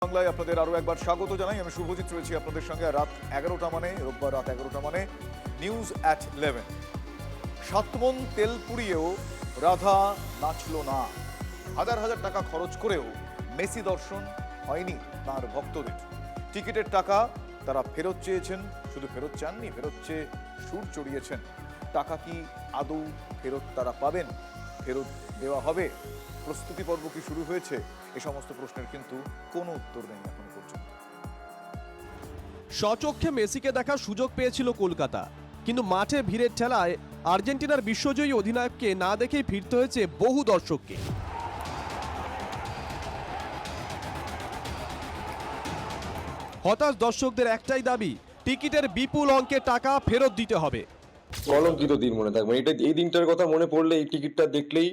বাংলায় আপনাদের আরো একবার স্বাগত জানাই। আমি শুভজিৎ রয়েছি আপনাদের সঙ্গে। রাত 11টা মানে রোববার রাত 11টা মানে নিউজ অ্যাট 11। 7 মণ তেল পুড়িয়েও রাধা নাচল না। হাজার হাজার টাকা খরচ করেও মেসি দর্শন হয়নি তার ভক্তদের। টিকিটের টাকা তারা ফেরত চেয়েছেন, শুধু ফেরত চাননি, ফেরত চেয়ে সুর চড়িয়েছেন। টাকা কি আদৌ ফেরত তারা পাবেন? ফেরত দেওয়া হবে? প্রস্তুতি পর্ব কি শুরু হয়েছে? এই সমস্ত প্রশ্নের কিন্তু কোনো উত্তর নেই এখন পর্যন্ত। স্বচক্ষে মেসিকে দেখার সুযোগ পেয়েছিল কলকাতা, কিন্তু মাঠে ভিড়ের ঠেলায় আর্জেন্টিনার বিশ্বজয়ী অধিনায়ককে না দেখেই ফিরতে হয়েছে বহু দর্শককে। হতাশ দর্শকদের একটাই দাবি, টিকিটের বিপুল অঙ্কের টাকা ফেরত দিতে হবে। কলঙ্কিত দিন মনে থাকবে এটা। এই দিনটার কথা মনে পড়লে, এই টিকিটটা দেখলেই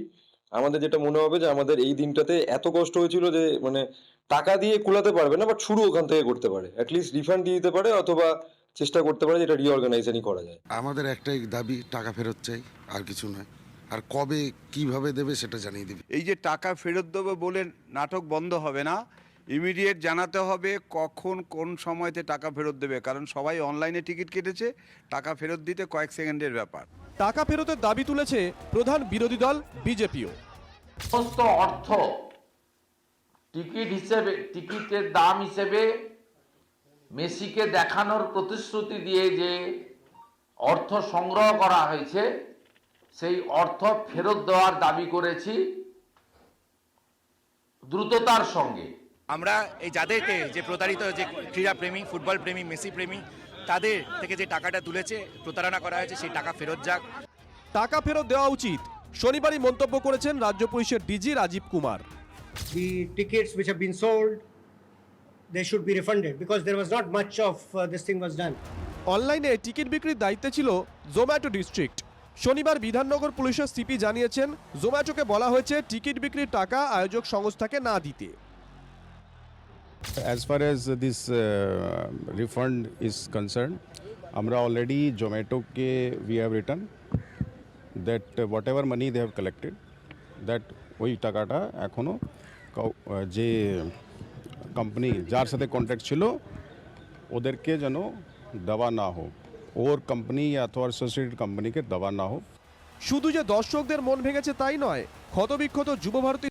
আমাদের যেটা মনে হবে যে আমাদের এই দিনটাতে এত কষ্ট হয়েছিল যে টাকা দিয়ে কুলাতে পারবে না, বাট শুরু ওখান থেকে করতে পারে, অ্যাটলিস্ট রিফান্ড দিয়ে দিতে পারে, অথবা চেষ্টা করতে পারে যেটা রিঅর্গানাইজেশনই করা যায়। আমাদের একটাই দাবি, টাকা ফেরত চাই, আর কিছু নয়। আর কবে কিভাবে দেবে সেটা জানিয়ে দিবে। এই যে টাকা ফেরত দেবে বলে নাটক বন্ধ হবে না, ইমিডিয়েট জানাতে হবে কখন কোন সময়তে টাকা ফেরত দেবে, কারণ সবাই অনলাইনে টিকিট কেটেছে, টাকা ফেরত দিতে কয়েক সেকেন্ডের ব্যাপার। টাকা ফেরতের দাবি তুলেছে প্রধান বিরোধী দল বিজেপিও। সমস্ত অর্থ টিকিটের দাম হিসেবে মেসিকে দেখানোর প্রতিশ্রুতি দিয়ে যে অর্থ সংগ্রহ করা হয়েছে, সেই অর্থ ফেরত দেওয়ার দাবি করেছি দ্রুততার সঙ্গে। আমরা এই যাদেরকে যে প্রতারিত, যে ক্রীড়াপ্রেমী, ফুটবল প্রেমী, মেসি প্রেমী, তাদের থেকে যে টাকাটা তুলেছে, প্রতারণা করা হয়েছে, সেই টাকা ফেরত যাক। টাকা ফেরত দেওয়া উচিত, শনিবারই মন্তব্য করেছেন রাজ্য পুলিশের DG Rajiv Kumar. The tickets which have been sold, they should be refunded because there was not much of this thing was done. অনলাইনে টিকিট বিক্রির দায়িত্বে ছিল জোম্যাটো ডিস্ট্রিক্ট। শনিবার বিধাননগর পুলিশের সিপি জানিয়েছেন, জোম্যাটোকে বলা হয়েছে টিকিট বিক্রির টাকা আয়োজক সংস্থাকে না দিতে। As far as this refund is concerned, আমরা already Zomato ke we have written that whatever money they have collected, that ওই টাকাটা এখনো যে কোম্পানি যার সাথে কন্ট্রাক্ট ছিল ওদেরকে যেন দেওয়া না হোক, ওর কোম্পানি অথবা অ্যাসোসিয়েটেড কোম্পানিকে দেওয়া না হোক। শুধু যে দর্শকদের মন ভেঙেছে তাই নয়, ক্ষতবিক্ষত যুবভারতী